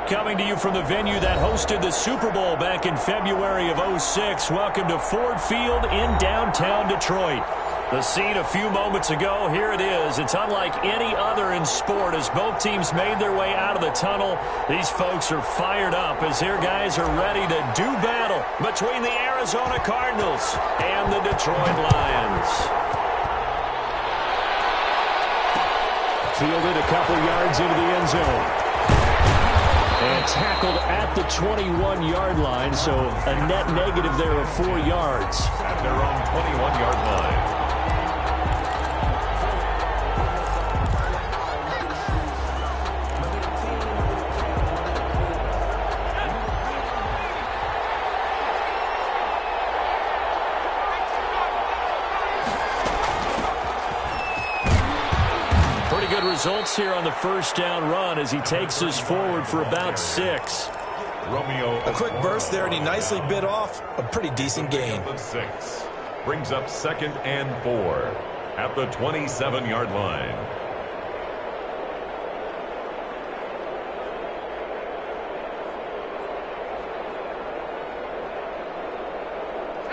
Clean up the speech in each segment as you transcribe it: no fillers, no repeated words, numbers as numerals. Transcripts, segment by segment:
Coming to you from the venue that hosted the Super Bowl back in February of '06. Welcome to Ford Field in downtown Detroit. The scene a few moments ago, here it is. It's unlike any other in sport as both teams made their way out of the tunnel. These folks are fired up as their guys are ready to do battle between the Arizona Cardinals and the Detroit Lions. Fielded a couple yards into the end zone. And tackled at the 21-yard line, so a net negative there of 4 yards. At their own 21-yard line. Results here on the first down run as he takes us forward for about 6. A quick burst there, and he nicely bit off a pretty decent gain. 6 brings up 2nd and 4 at the 27-yard line.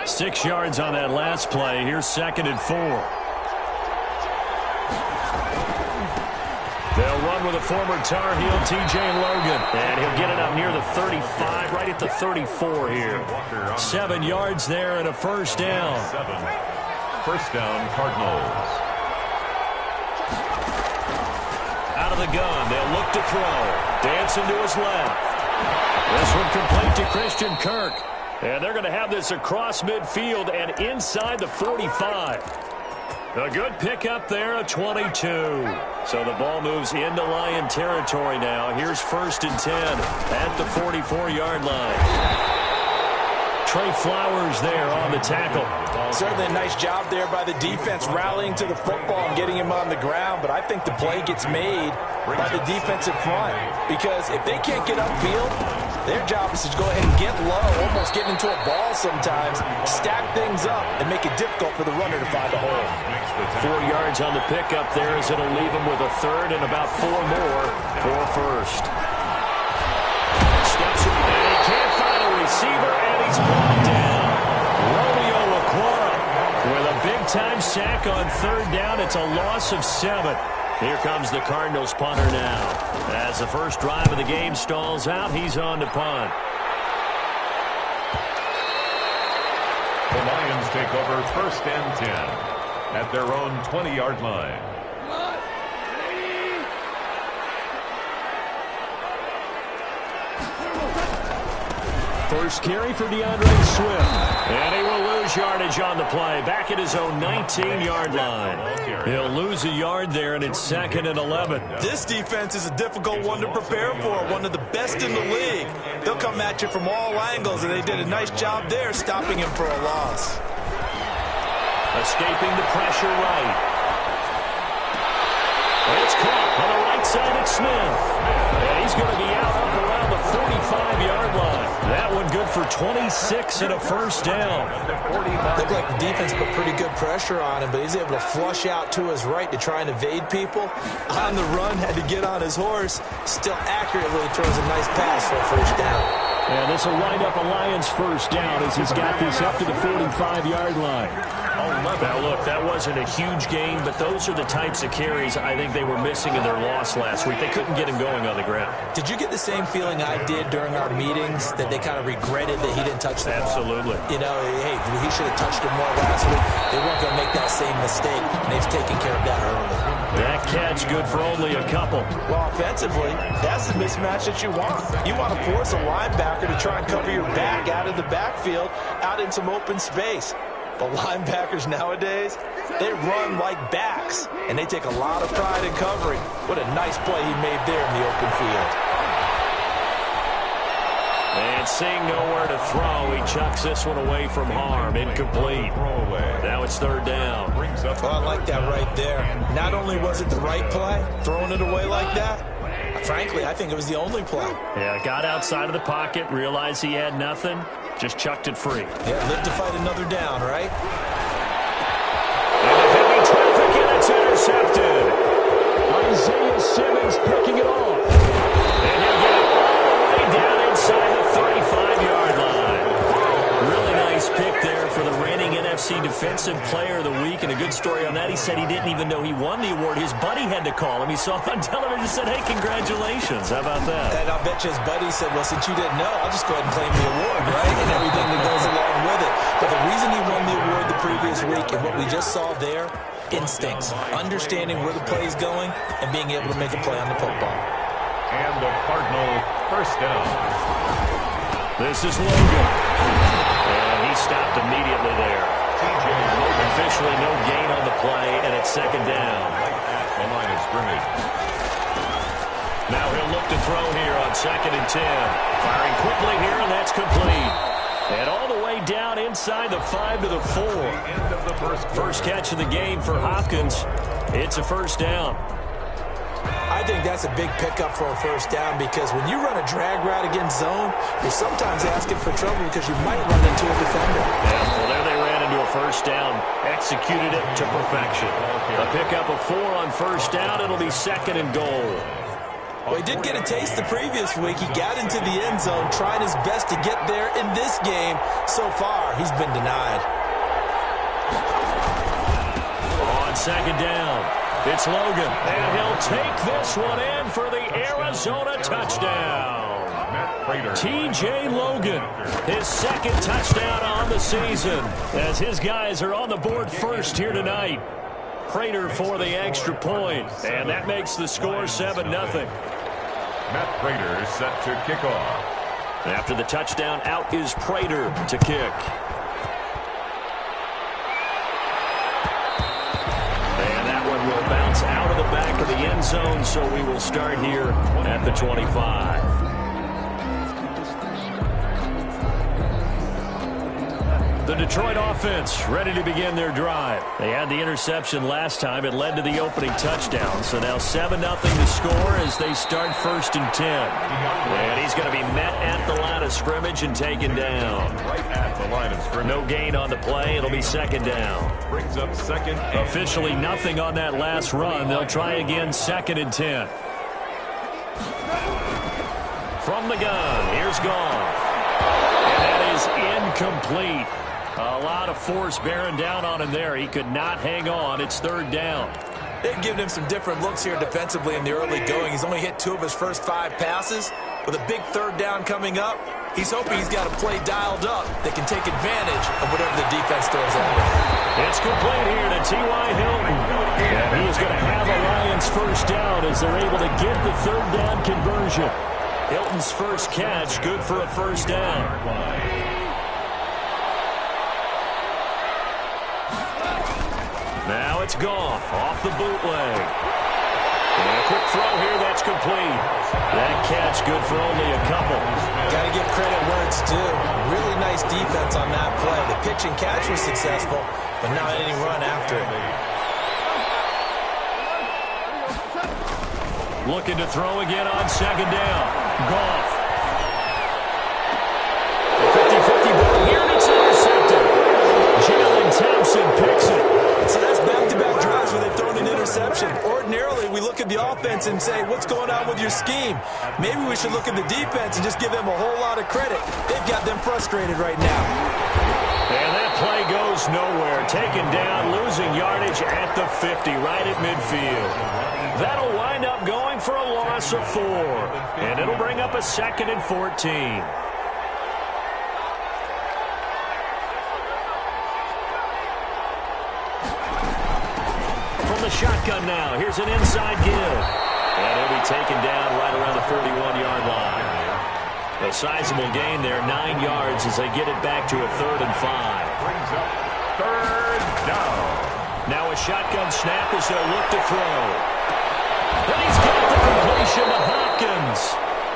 Six yards on that last play. Here's 2nd and 4. They'll run with a former Tar Heel, T.J. Logan. And he'll get it up near the 35, right at the 34 here. 7 yards there and a first down. 1st down, Cardinals. Out of the gun, they'll look to throw. Dancing to his left. This one complete to Christian Kirk. And they're going to have this across midfield and inside the 45. A good pickup there, a 22. So the ball moves into Lion territory now. Here's 1st and 10 at the 44-yard line. Trey Flowers there on the tackle. Certainly a nice job there by the defense rallying to the football and getting him on the ground, but I think the play gets made by the defensive front because if they can't get upfield, their job is to go ahead and get low, almost get into a ball sometimes, stack things up, and make it difficult for the runner to find a hole. 4 yards on the pickup there as it'll leave him with a 3rd and about 4 more for 1st. Steps away, and he can't find a receiver, and he's brought down. Romeo LaQuara with a big-time sack on 3rd down. It's a loss of 7. Here comes the Cardinals punter now. As the first drive of the game stalls out, he's on to punt. The Lions take over 1st and 10 at their own 20-yard line. First carry for DeAndre Swift. And he will lose yardage on the play. Back at his own 19-yard line. He'll lose a yard there, and it's 2nd and 11. This defense is a difficult one to prepare for, one of the best in the league. They'll come at you from all angles, and they did a nice job there stopping him for a loss. Escaping the pressure right. It's caught on the right side at Smith. And he's going to be out up around the 45-yard line. That one good for 26 and a first down. Looked like the defense put pretty good pressure on him, but he's able to flush out to his right to try and evade people. On the run, had to get on his horse. Still accurately throws a nice pass for a first down. And this will wind up a Lions first down as he's got this up to the 45-yard line. Now, look, that wasn't a huge gain, but those are the types of carries I think they were missing in their loss last week. They couldn't get him going on the ground. Did you get the same feeling I did during our meetings, that they kind of regretted that he didn't touch the ball? Absolutely. You know, hey, he should have touched him more last week. They weren't going to make that same mistake, and they've taken care of that early. That catch good for only a couple. Well, offensively, that's the mismatch that you want. You want to force a linebacker to try and cover your back out of the backfield, out in some open space. But linebackers nowadays, they run like backs, and they take a lot of pride in covering. What a nice play he made there in the open field. And seeing nowhere to throw, he chucks this one away from harm. Incomplete. Now it's 3rd down. Well, I like that right there. Not only was it the right play, throwing it away like that, frankly, I think it was the only play. Yeah, got outside of the pocket, realized he had nothing, just chucked it free. Yeah, lived to fight another down, right? And the heavy traffic, and it's intercepted. Isaiah Simmons picking it off. And he'll get it inside the 35-yard line. Really nice pick there for the reigning NFC Defensive Player of the Week. And a good story on that, he said he didn't even know he won the award. His buddy had to call him. He saw it on television and said, hey, congratulations. How about that? And I'll bet you his buddy said, well, since you didn't know, I'll just go ahead and claim the award, right? And everything that goes along with it. But the reason he won the award the previous week and what we just saw there, instincts, understanding where the play is going, and being able to make a play on the football. And the Cardinal first down. This is Logan. And he stopped immediately there. Officially no gain on the play, and it's second down. The line of scrimmage. Now he'll look to throw here on 2nd and 10. Firing quickly here, and that's complete. And all the way down inside the 5 to the 4. First catch of the game for Hopkins. It's a first down. I think that's a big pickup for a first down because when you run a drag route against zone, you're sometimes asking for trouble because you might run into a defender. Yeah, well, there they ran into a first down, executed it to perfection. A pickup of 4 on first down. It'll be 2nd and goal. Well, he did get a taste the previous week. He got into the end zone, trying his best to get there in this game. So far, he's been denied. On 2nd down, it's Logan, and he'll take this one in for the Arizona touchdown. T.J. Logan, his 2nd touchdown on the season, as his guys are on the board first here tonight. Prater for the extra point, and that makes the score 7-0. Matt Prater set to kick off. After the touchdown, out is Prater to kick. And that one will bounce out of the back of the end zone, so we will start here at the 25. The Detroit offense ready to begin their drive. They had the interception last time. It led to the opening touchdown. So now 7-0 to score as they start 1st and 10. And he's going to be met at the line of scrimmage and taken down. Right at the line of scrimmage. No gain on the play. It'll be 2nd down. Brings up 2nd. Officially nothing on that last run. They'll try again 2nd and 10. From the gun, here's Goff. And that is incomplete. A lot of force bearing down on him there. He could not hang on. It's 3rd down. They've given him some different looks here defensively in the early going. He's only hit 2 of his first 5 passes. With a big 3rd down coming up, he's hoping he's got a play dialed up that can take advantage of whatever the defense throws at him. It's complete here to T.Y. Hilton. And he is going to have a Lions first down as they're able to get the 3rd down conversion. Hilton's first catch, good for a first down. Now it's Goff off the bootleg. And a quick throw here, that's complete. That catch good for only a couple. Got to give credit where it's due. Really nice defense on that play. The pitch and catch was successful, but not any run after it. Looking to throw again on 2nd down. Goff. 50-50 ball here, and it's intercepted. Jalen Thompson picks it. So that's back-to-back drives where they've thrown an interception. Ordinarily, we look at the offense and say, what's going on with your scheme? Maybe we should look at the defense and just give them a whole lot of credit. They've got them frustrated right now. And that play goes nowhere. Taken down, losing yardage at the 50, right at midfield. That'll wind up going for a loss of 4. And it'll bring up a 2nd and 14. Shotgun now. Here's an inside give. And he'll be taken down right around the 41-yard line. A sizable gain there, 9 yards as they get it back to a 3rd and 5. Brings up 3rd down. Now a shotgun snap as they'll look to throw. And he's got the completion to Hopkins.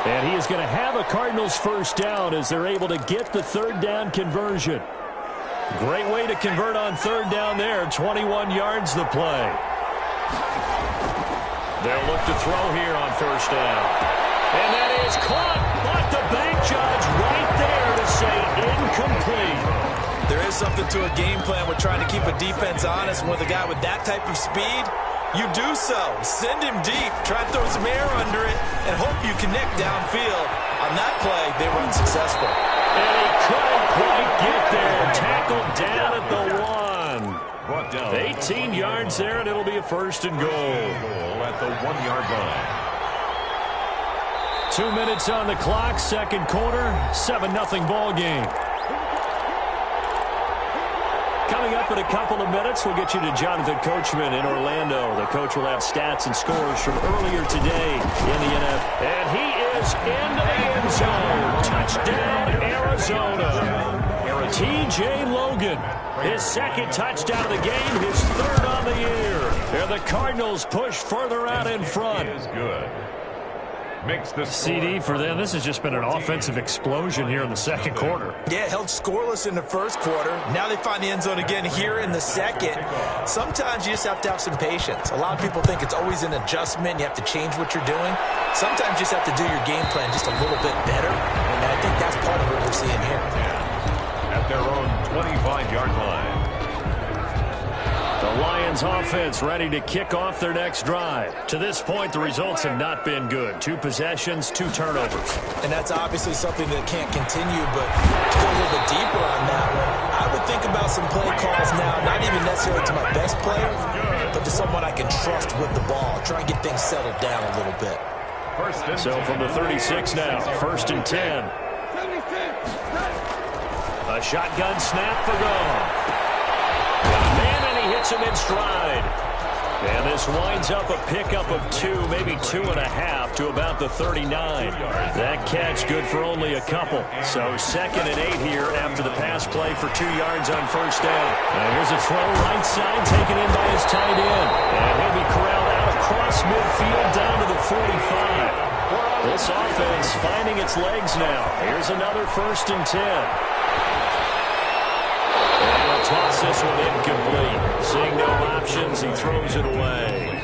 And he is going to have a Cardinals first down as they're able to get the 3rd down conversion. Great way to convert on 3rd down there. 21 yards the play. They'll look to throw here on 1st down. And that is caught. But the bank judge right there to say incomplete. There is something to a game plan with trying to keep a defense honest. And with a guy with that type of speed, you do so. Send him deep. Try to throw some air under it and hope you connect downfield. On that play, they were unsuccessful. And he couldn't quite get there. Tackled down at the 1. Brought down 18 yards there, and it'll be a first and goal. At the 1-yard line. 2 minutes on the clock, second quarter, 7-0 ball game. Coming up in a couple of minutes, we'll get you to Jonathan Coachman in Orlando. The coach will have stats and scores from earlier today in the NFL. And he is into the end zone. Touchdown, Arizona. T.J. Logan, his second touchdown of the game, his third on the year. And the Cardinals push further out in front. Is good. Makes the CD for them. This has just been an offensive explosion here in the second quarter. Yeah, held scoreless in the first quarter. Now they find the end zone again here in the second. Sometimes you just have to have some patience. A lot of people think it's always an adjustment. You have to change what you're doing. Sometimes you just have to do your game plan just a little bit better. And I think that's part of what we're seeing here. At their own 25-yard line. The Lions offense ready to kick off their next drive. To this point, the results have not been good. 2 possessions, 2 turnovers. And that's obviously something that can't continue, but to go a little bit deeper on that one, I would think about some play calls now, not even necessarily to my best player, but to someone I can trust with the ball. Try and get things settled down a little bit. So from the 36 now, first and 10. A shotgun snap for Goff. Hits him in stride. And this winds up a pickup of 2, maybe 2.5 to about the 39. That catch good for only a couple. So second and 8 here after the pass play for 2 yards on first down. And here's a throw right side taken in by his tight end. And he'll be corralled out across midfield down to the 45. This offense finding its legs now. Here's another first and 10. Toss this one incomplete. Seeing no options, he throws it away.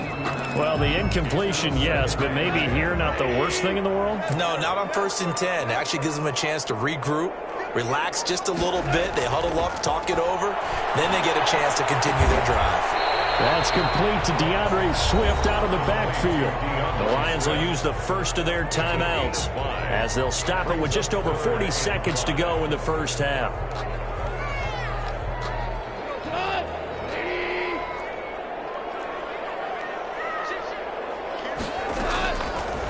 Well, the incompletion, yes, but maybe here not the worst thing in the world? No, not on first and 10. It actually gives them a chance to regroup, relax just a little bit. They huddle up, talk it over. Then they get a chance to continue their drive. That's complete to DeAndre Swift out of the backfield. The Lions will use the first of their timeouts as they'll stop it with just over 40 seconds to go in the first half.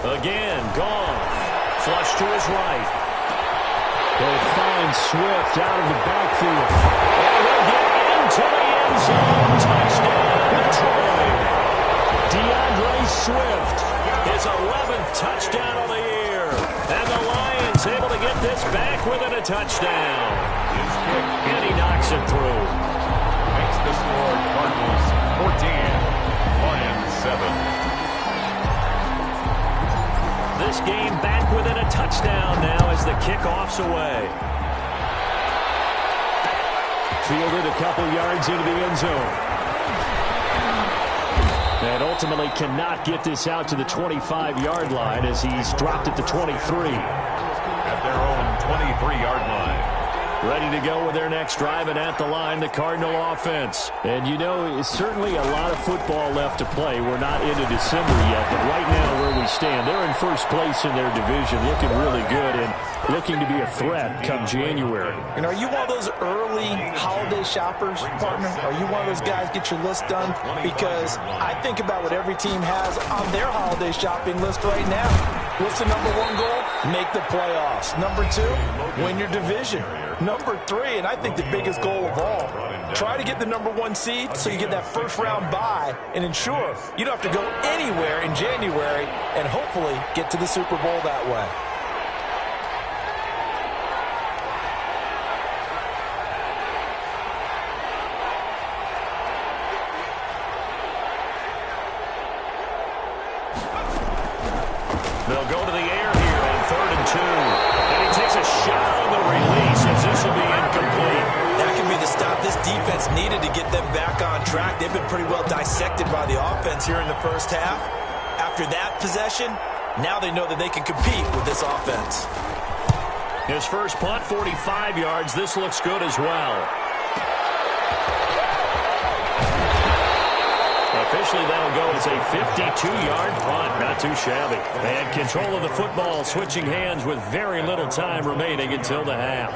Again, Goff. Flush to his right. They'll find Swift out of the backfield. And he'll get into the end zone. Touchdown, Detroit. DeAndre Swift, his 11th touchdown of the year. And the Lions able to get this back within a touchdown. And he knocks it through. Makes the score Cardinals 14, Lions 7. This game back within a touchdown now as the kickoff's away. Fielded a couple yards into the end zone. And ultimately cannot get this out to the 25-yard line as he's dropped at the 23. At their own 23-yard line. Ready to go with their next drive, and at the line, the Cardinal offense. And you know, it's certainly a lot of football left to play. We're not into December yet, but right now where we stand, they're in first place in their division, looking really good and looking to be a threat come January. And are you one of those early holiday shoppers, partner? Are you one of those guys get your list done? Because I think about what every team has on their holiday shopping list right now. What's the number 1 goal? Make the playoffs. Number 2, win your division. Number 3, and I think the biggest goal of all, try to get the number 1 seed so you get that first round bye and ensure you don't have to go anywhere in January and hopefully get to the Super Bowl that way. They'll go to the air here on 3rd and 2. And he takes a shot on the release as this will be incomplete. That can be the stop this defense needed to get them back on track. They've been pretty well dissected by the offense here in the first half. After that possession, now they know that they can compete with this offense. His first punt, 45 yards. This looks good as well. A Officially, that'll go as a 52-yard punt. Not too shabby. And control of the football switching hands with very little time remaining until the half.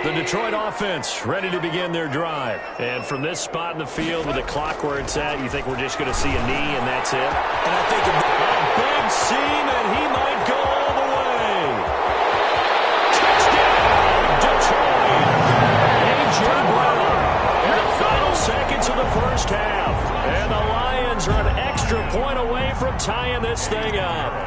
The Detroit offense ready to begin their drive. And from this spot in the field with the clock where it's at, you think we're just going to see a knee and that's it? And I think a big seam, and he might go all the way. Touchdown, Detroit. A.J. Brown in the final seconds of the first half. And the Lions are an extra point away from tying this thing up.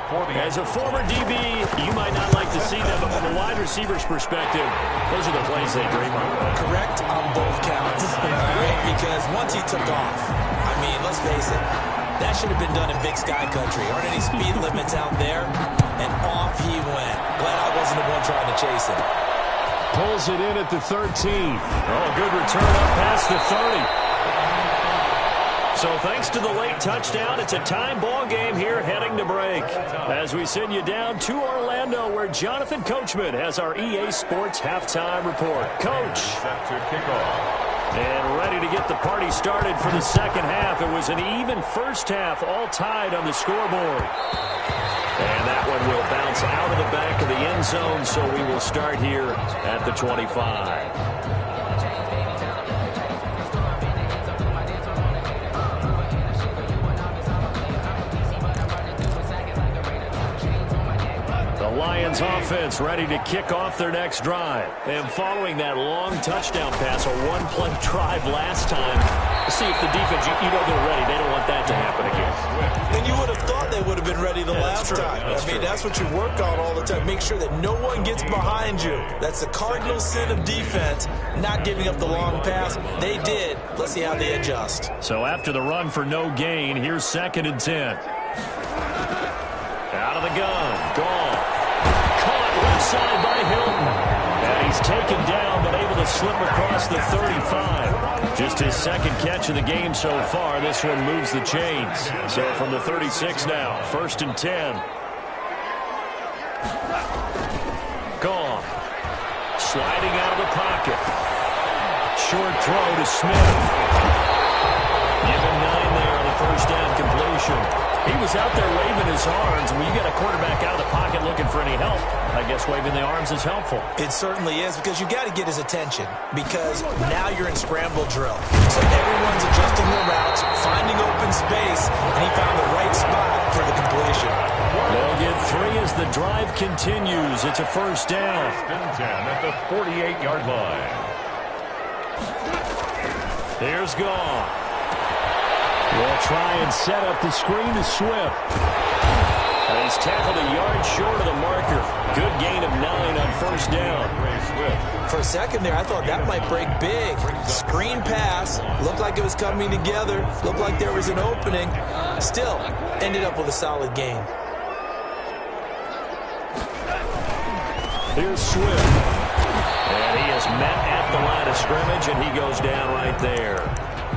As a former DB, you might not like to see them, but from a wide receiver's perspective, those are the plays they dream of. Correct on both counts. Right? Because once he took off, I mean, let's face it, that should have been done in Big Sky Country. Aren't any speed limits out there? And off he went. Glad I wasn't the one trying to chase him. Pulls it in at the 13. Oh, good return up past the 30. So thanks to the late touchdown, it's a time ball game here heading to break. As we send you down to Orlando, where Jonathan Coachman has our EA Sports halftime report. Coach. Set to kick off. And ready to get the party started for the second half. It was an even first half, all tied on the scoreboard. And that one will bounce out of the back of the end zone, so we will start here at the 25. Lions offense ready to kick off their next drive. And following that long touchdown pass, a one-play drive last time, see if the defense, you know they're ready. They don't want that to happen again. And you would have thought they would have been ready the last time. I mean, that's what you work on all the time. Make sure that no one gets behind you. That's the cardinal sin of defense, not giving up the long pass. They did. Let's see how they adjust. So after the run for no gain, here's 2nd and 10. Out of the gun. Gone. Left side by Hilton. And he's taken down, but able to slip across the 35. Just his second catch of the game so far. This one moves the chains. So from the 36 now, 1st and 10. Gone. Sliding out of the pocket. Short throw to Smith. Given 9 there on the first down completion. He was out there waving his arms. When you get a quarterback out of the pocket looking for any help, I guess waving the arms is helpful. It certainly is, because you got to get his attention, because now you're in scramble drill. So everyone's adjusting their routes, finding open space, and he found the right spot for the completion. They'll get 3 as the drive continues. It's a first down. 1st and 10 at the 48-yard line. Here's Goff. They'll try and set up the screen to Swift. And he's tackled a yard short of the marker. Good gain of 9 on first down. For a second there, I thought that might break big. Screen pass. Looked like it was coming together. Looked like there was an opening. Still, ended up with a solid gain. Here's Swift. And he is met at the line of scrimmage, and he goes down right there.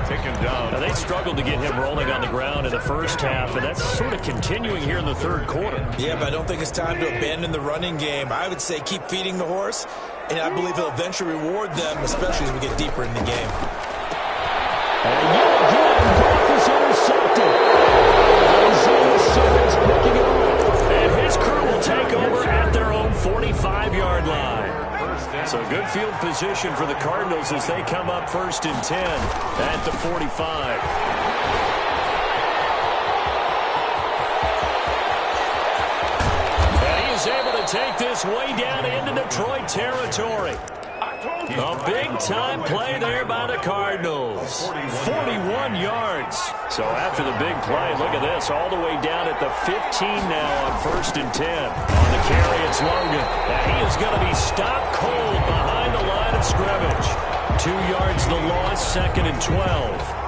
Taken down. Now, they struggled to get him rolling on the ground in the first half, and that's sort of continuing here in the third quarter. Yeah, but I don't think it's time to abandon the running game. I would say keep feeding the horse, and I believe he'll eventually reward them, especially as we get deeper in the game. And yet again, Goff is intercepted. Isaiah Simmons picking it up. And his crew will take over at their own 45-yard line. So good field position for the Cardinals as they come up 1st and 10 at the 45. And he is able to take this way down into Detroit territory. A big-time play there by the Cardinals. 41 yards. So after the big play, look at this, all the way down at the 15 now on 1st and 10. On the carry, it's Logan. And he is going to be stopped cold behind the line of scrimmage. 2 yards the loss, 2nd and 12.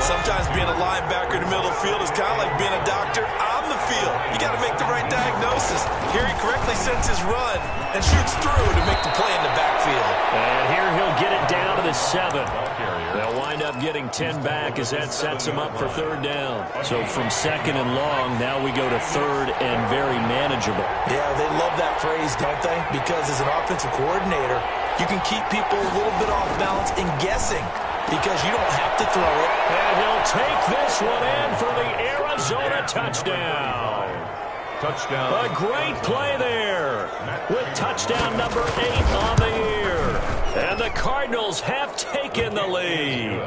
Sometimes being a linebacker in the middle of the field is kind of like being a doctor on the field. You got to make the right diagnosis. Here he correctly sets his run and shoots through to make the play in the backfield. And here he'll get it down to the 7. They'll wind up getting 10 back as that sets him up for 3rd down. So from 2nd and long, now we go to 3rd and very manageable. Yeah, they love that phrase, don't they? Because as an offensive coordinator, you can keep people a little bit off balance and guessing because you don't have to throw it. And he'll take this one in for the Arizona touchdown. Touchdown. A great play there with touchdown number 8 on the year. And the Cardinals have taken the lead.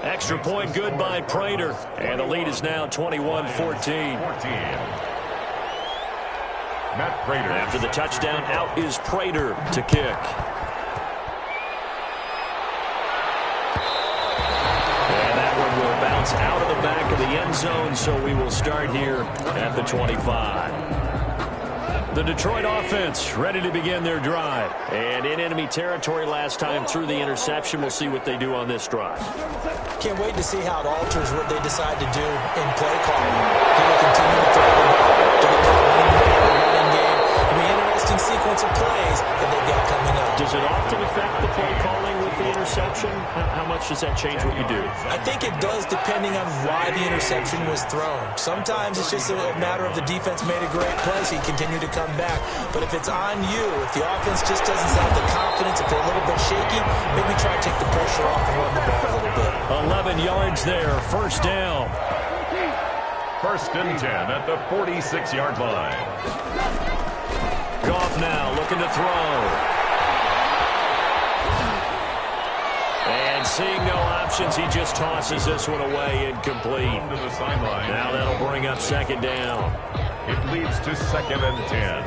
Extra point good by Prater. And the lead is now 21-14. Matt Prater. After the touchdown, out is Prater to kick. And that one will bounce out of the back of the end zone, so we will start here at the 25. The Detroit offense ready to begin their drive. And in enemy territory last time through the interception. We'll see what they do on this drive. Can't wait to see how it alters what they decide to do in play calling. Do they continue to throw the ball? Do they put the running game? It'll be an interesting sequence of plays that they've got coming up. Does it often affect the play calling with the interception? How much does that change what you do? I think it does depending on why the interception was thrown. Sometimes it's just a matter of the defense made a great play, so you continue to come back. But if it's on you, if the offense just doesn't have the confidence, if they're a little bit shaky, maybe try to take the pressure off and run the ball a little bit. 11 yards there, first down. First and 10 at the 46-yard line. Goff now looking to throw. And seeing no options, he just tosses this one away incomplete. To the sideline. Now that'll bring up second down. It leads to second and 10.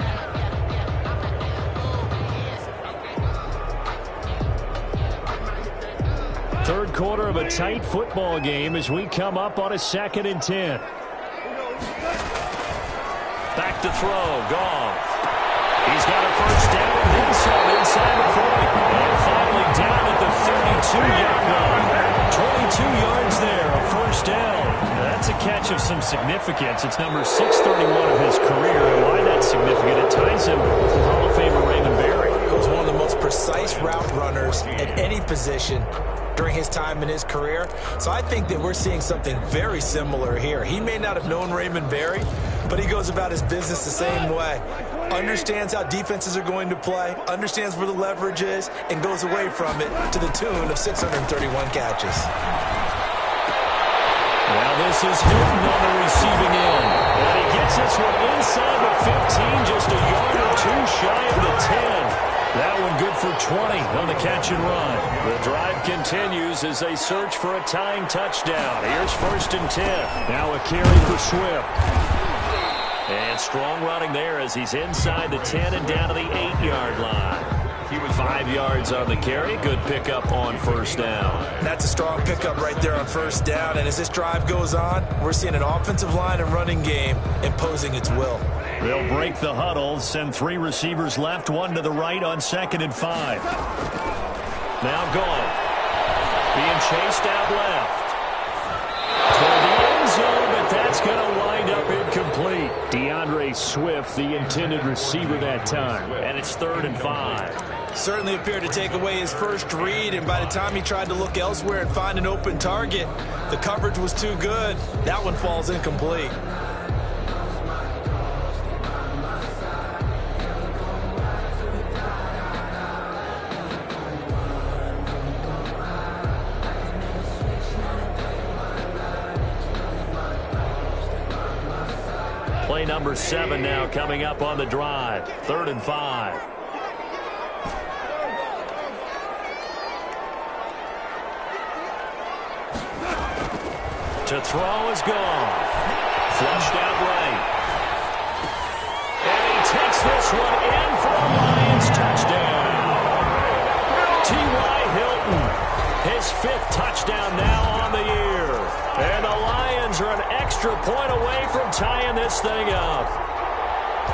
Third quarter of a tight football game as we come up on a second and 10. Back to throw, Goff. He's got a first down and then some inside the 40. And finally down at the 32-yard line. 22 yards there, a first down. That's a catch of some significance. It's number 631 of his career. And why that's significant, it ties him with Hall of Famer Raymond Berry. He was one of the most precise route runners at any position during his time in his career. So I think that we're seeing something very similar here. He may not have known Raymond Berry, but he goes about his business the same way. Understands how defenses are going to play, understands where the leverage is, and goes away from it to the tune of 631 catches. Now this is Hilton on the receiving end. And he gets this one inside the 15, just a yard or two shy of the 10. That one good for 20 on the catch and run. The drive continues as they search for a tying touchdown. Here's first and 10. Now a carry for Swift. And strong running there as he's inside the 10 and down to the 8-yard line. He was 5 yards on the carry. Good pickup on first down. That's a strong pickup right there on first down. And as this drive goes on, we're seeing an offensive line and running game imposing its will. They'll break the huddle, send 3 receivers left, 1 to the right on second and 5. Now Goff being chased out left. Toward the end zone, but that's going to wind up incomplete. DeAndre Swift, the intended receiver that time. And it's 3rd and 5. Certainly appeared to take away his first read, and by the time he tried to look elsewhere and find an open target, the coverage was too good. That one falls incomplete. Play number 7 now coming up on the drive. 3rd and 5. To throw is Goff. Flushed out right. And he takes this one in for a Lions touchdown. T.Y. Hilton, his 5th touchdown now on the year. And the Lions are an extra point away from tying this thing up.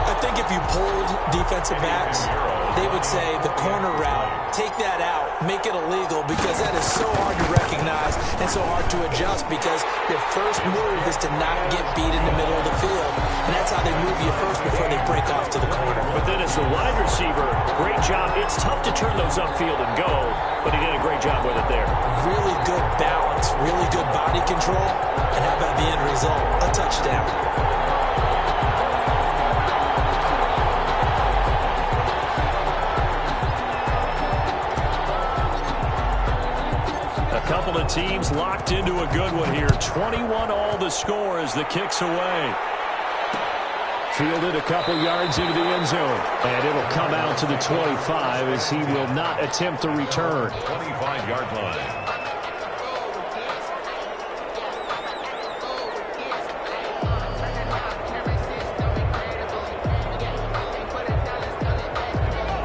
I think if you polled defensive backs, they would say the corner route, take that out, make it illegal, because that is so hard to recognize and so hard to adjust, because your first move is to not get beat in the middle of the field. And that's how they move you first before they break off to the corner. But then as the wide receiver, great job. It's tough to turn those upfield and go, but he did a great job with it there. Really good balance, really good body control, and how about the end result? A touchdown. couple of teams locked into a good one here. 21-all the score as the kick's away. Fielded a couple yards into the end zone. And it'll come out to the 25 as he will not attempt the return. 25-yard line.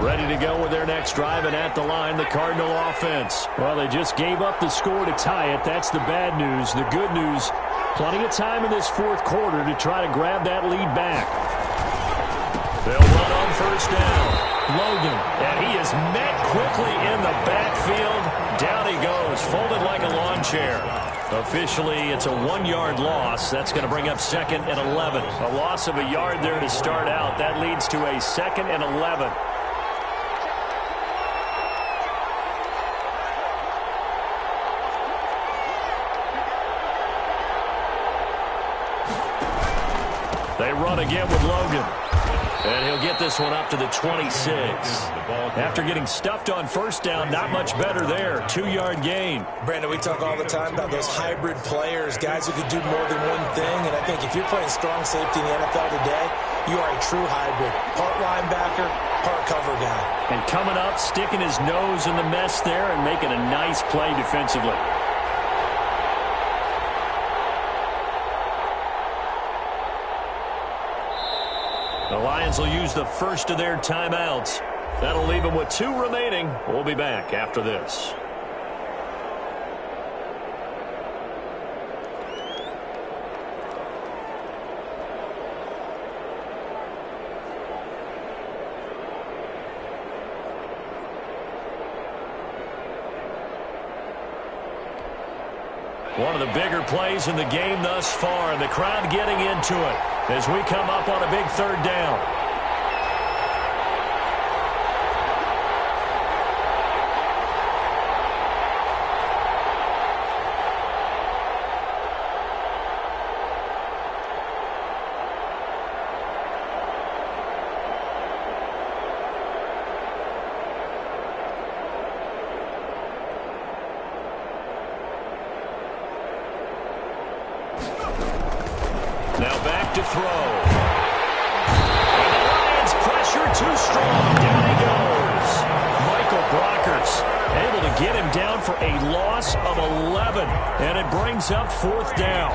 Ready to go with their next drive, and at the line, the Cardinal offense. Well, they just gave up the score to tie it. That's the bad news. The good news, plenty of time in this fourth quarter to try to grab that lead back. They'll run on first down. Logan, and he is met quickly in the backfield. Down he goes, folded like a lawn chair. Officially, it's a 1-yard loss. That's going to bring up 2nd and 11. A loss of a yard there to start out. That leads to a 2nd and 11. They run again with Logan. And he'll get this one up to the 26. After getting stuffed on first down, not much better there. 2-yard gain. Brandon, we talk all the time about those hybrid players, guys who could do more than one thing. And I think if you're playing strong safety in the NFL today, you are a true hybrid. Part linebacker, part cover guy. And coming up, sticking his nose in the mess there and making a nice play defensively. The Lions will use the first of their timeouts. That'll leave them with 2 remaining. We'll be back after this. One of the bigger plays in the game thus far, and the crowd getting into it as we come up on a big 3rd down. Now back to throw. And the Lions pressure too strong. Down he goes. Michael Brockers able to get him down for a loss of 11. And it brings up 4th down.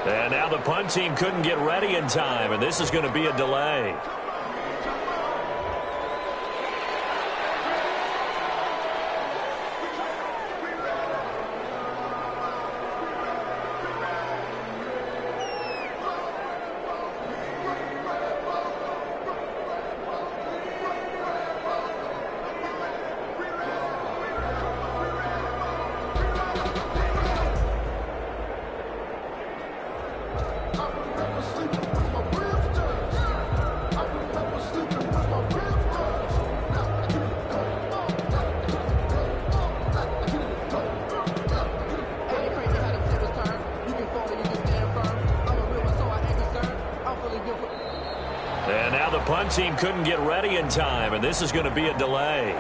And now the punt team couldn't get ready in time, and this is going to be a delay. And now the punt team couldn't get ready in time, and this is going to be a delay.